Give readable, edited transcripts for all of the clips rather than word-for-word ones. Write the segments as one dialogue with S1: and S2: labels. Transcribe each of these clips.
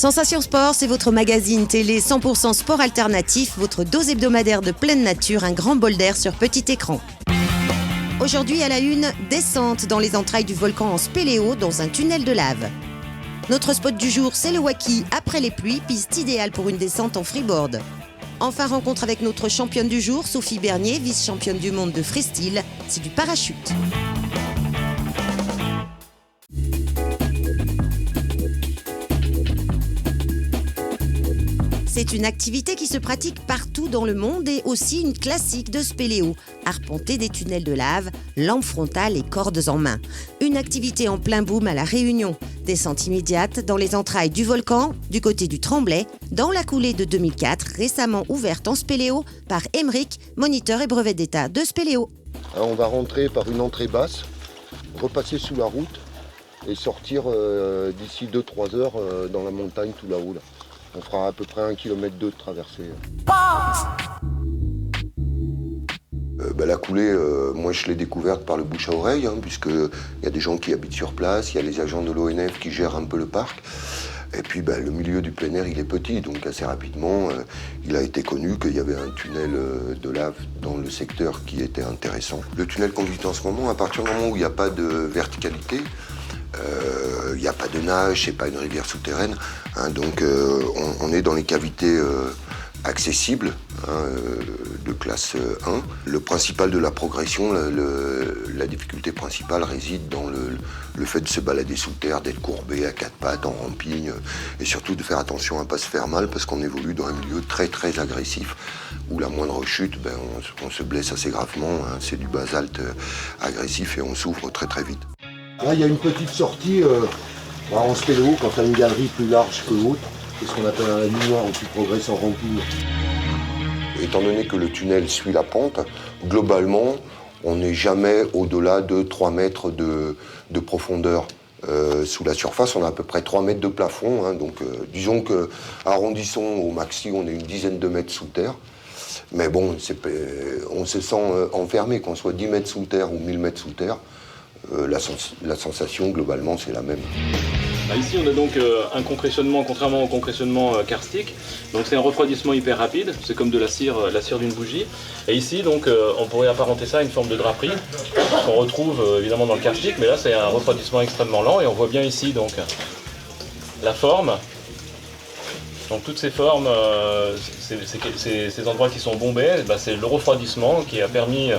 S1: Sensation Sport, c'est votre magazine télé 100% sport alternatif, votre dose hebdomadaire de pleine nature, un grand bol d'air sur petit écran. Aujourd'hui à la une, descente dans les entrailles du volcan en spéléo dans un tunnel de lave. Notre spot du jour, c'est le Wacky après les pluies, piste idéale pour une descente en freeboard. Enfin, rencontre avec notre championne du jour, Sophie Bernier, vice-championne du monde de freestyle, c'est du parachute. C'est une activité qui se pratique partout dans le monde et aussi une classique de spéléo. Arpenter des tunnels de lave, lampes frontales et cordes en main. Une activité en plein boom à La Réunion. Descente immédiate dans les entrailles du volcan, du côté du Tremblay, dans la coulée de 2004, récemment ouverte en spéléo par Emeric, moniteur et brevet d'état de spéléo.
S2: Alors on va rentrer par une entrée basse, repasser sous la route et sortir d'ici 2-3 heures dans la montagne tout là-haut. Là. On fera à peu près 1,2 km de traversée. La coulée, moi je l'ai découverte par le bouche à oreille, puisqu'il y a des gens qui habitent sur place, il y a les agents de l'ONF qui gèrent un peu le parc. Et puis le milieu du plein air, il est petit, donc assez rapidement, il a été connu qu'il y avait un tunnel de lave dans le secteur qui était intéressant. Le tunnel qu'on visite en ce moment, à partir du moment où il n'y a pas de verticalité, il n'y a pas de nage, c'est pas une rivière souterraine, donc on est dans les cavités accessibles de classe 1. Le principal de la progression, la difficulté principale réside dans le fait de se balader sous terre, d'être courbé à quatre pattes, en ramping, et surtout de faire attention à ne pas se faire mal parce qu'on évolue dans un milieu très très agressif où la moindre chute, on se blesse assez gravement, c'est du basalte agressif et on souffre très très vite. Là, il y a une petite sortie en spéléo, quand tu as une galerie plus large que l'autre. C'est ce qu'on appelle un minoir où tu progresses en ramping. Étant donné que le tunnel suit la pente, globalement, on n'est jamais au-delà de 3 mètres de profondeur. Sous la surface, on a à peu près 3 mètres de plafond. Donc, disons que, arrondissons au maxi, on est une dizaine de mètres sous terre. Mais bon, on se sent enfermé, qu'on soit 10 mètres sous terre ou 1000 mètres sous terre. La sensation, globalement, c'est la même.
S3: Ici, on a donc un compressionnement, contrairement au compressionnement karstique. Donc c'est un refroidissement hyper rapide, c'est comme de la cire d'une bougie. Et ici, donc, on pourrait apparenter ça à une forme de draperie qu'on retrouve évidemment dans le karstique, mais là, c'est un refroidissement extrêmement lent. Et on voit bien ici donc la forme. Donc toutes ces formes, ces endroits qui sont bombés, c'est le refroidissement qui a permis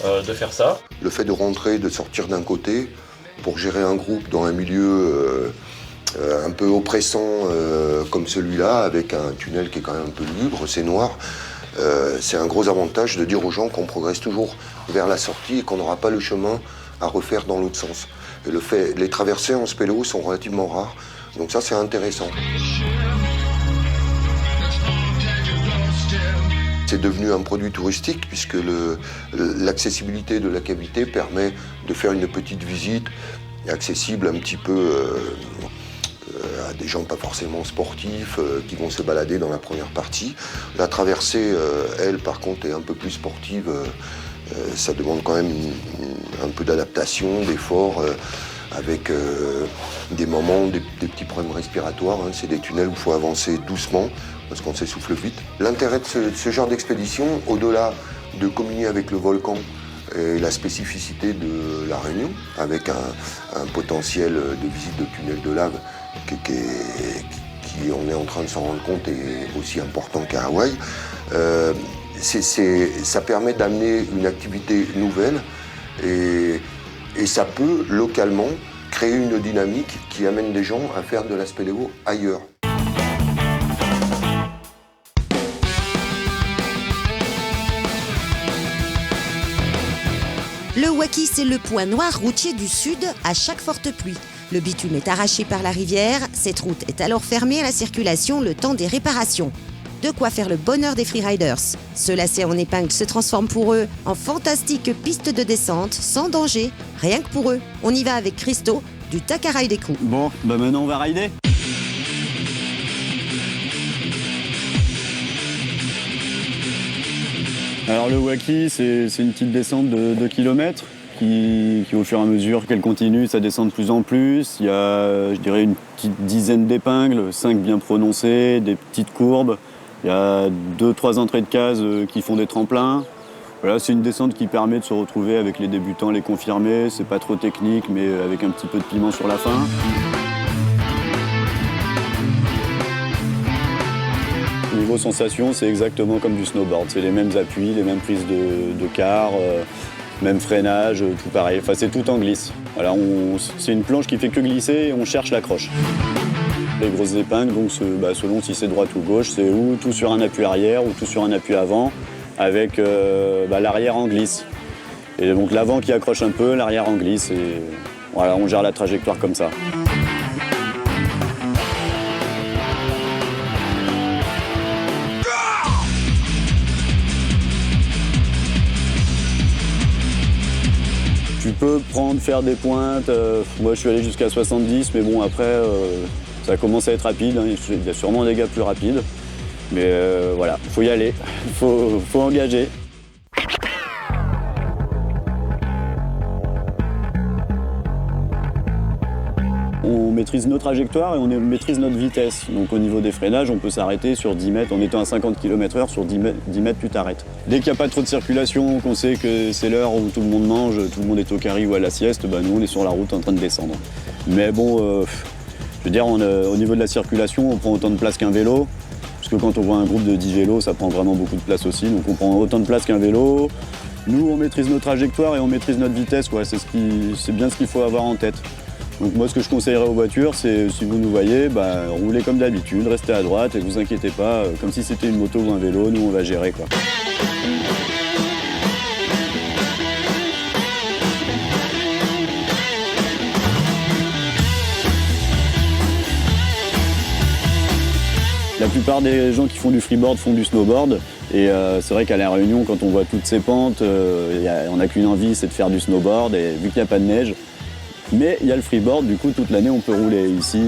S3: de faire ça.
S2: Le fait de rentrer, de sortir d'un côté pour gérer un groupe dans un milieu un peu oppressant comme celui-là, avec un tunnel qui est quand même un peu libre, c'est noir, c'est un gros avantage de dire aux gens qu'on progresse toujours vers la sortie et qu'on n'aura pas le chemin à refaire dans l'autre sens. Et les traversées en spéléo sont relativement rares, donc ça c'est intéressant. C'est devenu un produit touristique puisque l'accessibilité de la cavité permet de faire une petite visite accessible un petit peu à des gens pas forcément sportifs qui vont se balader dans la première partie. La traversée, elle, par contre, est un peu plus sportive. Ça demande quand même un peu d'adaptation, d'effort, avec des moments, des petits problèmes respiratoires. C'est des tunnels où il faut avancer doucement parce qu'on s'essouffle vite. L'intérêt de ce genre d'expédition, au-delà de communier avec le volcan et la spécificité de La Réunion, avec un potentiel de visite de tunnel de lave qui, on est en train de s'en rendre compte, est aussi important qu'à Hawaï, ça permet d'amener une activité nouvelle et ça peut, localement, créer une dynamique qui amène des gens à faire de la spéléo ailleurs.
S1: Le Wacky, c'est le point noir routier du sud à chaque forte pluie. Le bitume est arraché par la rivière, cette route est alors fermée à la circulation le temps des réparations. De quoi faire le bonheur des freeriders. Se lasser en épingle se transforme pour eux en fantastique piste de descente, sans danger, rien que pour eux. On y va avec Christo, du Takaraï des Crew.
S4: Bon, maintenant on va rider. Alors le Wacky, c'est une petite descente de 2 km qui au fur et à mesure qu'elle continue, ça descend de plus en plus. Il y a, je dirais, une petite dizaine d'épingles, 5 bien prononcées, des petites courbes. Il y a 2-3 entrées de cases qui font des tremplins. Voilà, c'est une descente qui permet de se retrouver avec les débutants, les confirmés. C'est pas trop technique, mais avec un petit peu de piment sur la fin. Niveau sensation, c'est exactement comme du snowboard. C'est les mêmes appuis, les mêmes prises de quart, même freinage, tout pareil. Enfin, c'est tout en glisse. Voilà, c'est une planche qui fait que glisser et on cherche l'accroche. Les grosses épingles, donc, selon si c'est droite ou gauche, c'est ou tout sur un appui arrière ou tout sur un appui avant, avec l'arrière en glisse. Et donc l'avant qui accroche un peu, l'arrière en glisse. Et voilà, on gère la trajectoire comme ça. Tu peux faire des pointes. Moi, je suis allé jusqu'à 70, mais bon, après, ça commence à être rapide. Hein. Il y a sûrement des gars plus rapides. Mais voilà, il faut y aller, faut engager. On maîtrise nos trajectoires et on maîtrise notre vitesse. Donc au niveau des freinages, on peut s'arrêter sur 10 mètres. En étant à 50 km/h, sur 10 mètres, tu t'arrêtes. Dès qu'il n'y a pas trop de circulation, qu'on sait que c'est l'heure où tout le monde mange, tout le monde est au carry ou à la sieste, nous on est sur la route en train de descendre. Mais bon, je veux dire, au niveau de la circulation, on prend autant de place qu'un vélo. Parce que quand on voit un groupe de 10 vélos, ça prend vraiment beaucoup de place aussi. Donc on prend autant de place qu'un vélo. Nous, on maîtrise nos trajectoires et on maîtrise notre vitesse. Quoi. C'est bien ce qu'il faut avoir en tête. Donc moi, ce que je conseillerais aux voitures, c'est si vous nous voyez, roulez comme d'habitude, restez à droite et vous inquiétez pas, comme si c'était une moto ou un vélo, nous on va gérer, quoi. La plupart des gens qui font du freeboard font du snowboard. Et c'est vrai qu'à La Réunion, quand on voit toutes ces pentes, on n'a qu'une envie, c'est de faire du snowboard. Et vu qu'il n'y a pas de neige, mais il y a le freeboard, du coup toute l'année on peut rouler. Ici,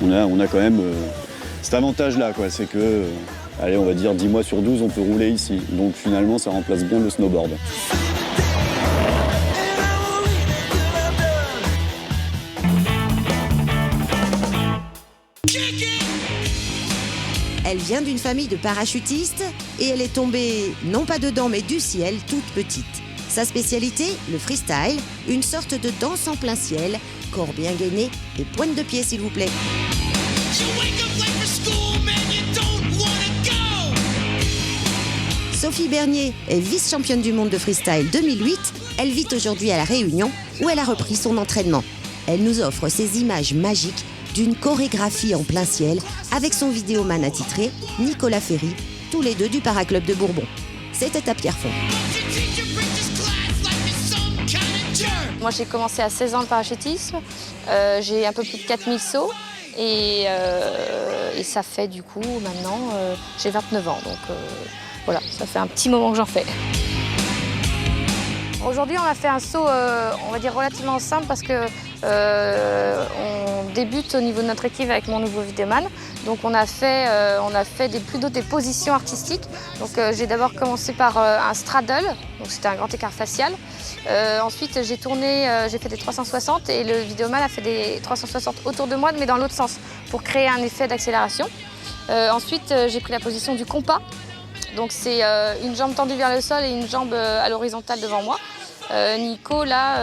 S4: on a quand même cet avantage-là, quoi. C'est que, allez, on va dire 10 mois sur 12, on peut rouler ici. Donc finalement, ça remplace bien le snowboard.
S1: Elle vient d'une famille de parachutistes et elle est tombée, non pas dedans, mais du ciel, toute petite. Sa spécialité, le freestyle, une sorte de danse en plein ciel, corps bien gainé et pointe de pied s'il vous plaît. Sophie Bernier est vice-championne du monde de freestyle 2008. Elle vit aujourd'hui à La Réunion où elle a repris son entraînement. Elle nous offre ces images magiques d'une chorégraphie en plein ciel avec son vidéoman attitré, Nicolas Ferry, tous les deux du Paraclub de Bourbon. C'était à Pierrefonds.
S5: Moi j'ai commencé à 16 ans le parachutisme, j'ai un peu plus de 4000 sauts et ça fait du coup maintenant j'ai 29 ans donc voilà, ça fait un petit moment que j'en fais. Aujourd'hui on a fait un saut on va dire relativement simple parce que on débute au niveau de notre équipe avec mon nouveau vidéoman. Donc on a fait plutôt des positions artistiques. Donc j'ai d'abord commencé par un straddle, donc c'était un grand écart facial. Ensuite j'ai fait des 360 et le vidéoman a fait des 360 autour de moi mais dans l'autre sens pour créer un effet d'accélération. Ensuite j'ai pris la position du compas. Donc c'est une jambe tendue vers le sol et une jambe à l'horizontale devant moi. Nico, là,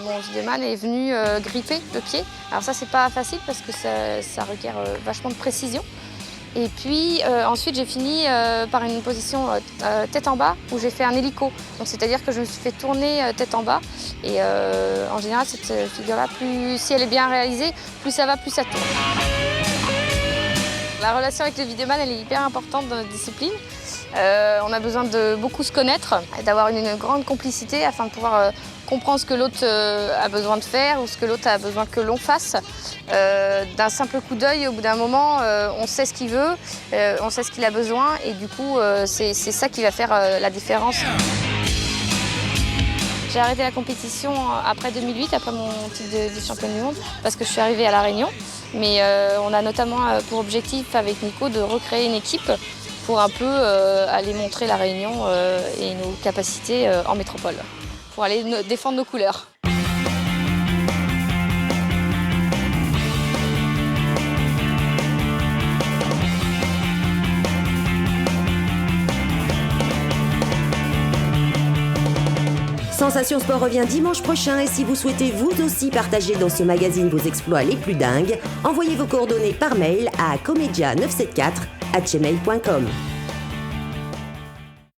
S5: mon vidéoman, est venu gripper le pied. Alors ça, c'est pas facile parce que ça requiert vachement de précision. Et puis ensuite, j'ai fini par une position tête en bas où j'ai fait un hélico. Donc c'est-à-dire que je me suis fait tourner tête en bas. Et en général, cette figure-là, si elle est bien réalisée, plus ça va, plus ça tourne. La relation avec le vidéoman, elle est hyper importante dans notre discipline. On a besoin de beaucoup se connaître, d'avoir une grande complicité afin de pouvoir comprendre ce que l'autre a besoin de faire ou ce que l'autre a besoin que l'on fasse. D'un simple coup d'œil, au bout d'un moment, on sait ce qu'il veut, on sait ce qu'il a besoin et du coup, c'est ça qui va faire la différence. J'ai arrêté la compétition après 2008, après mon titre de vice-championne du monde, parce que je suis arrivée à La Réunion. Mais on a notamment pour objectif avec Nico de recréer une équipe pour un peu aller montrer La Réunion et nos capacités en métropole. pour aller défendre nos couleurs.
S1: Sensation Sport revient dimanche prochain et si vous souhaitez vous aussi partager dans ce magazine vos exploits les plus dingues, envoyez vos coordonnées par mail à comedia974@gmail.com.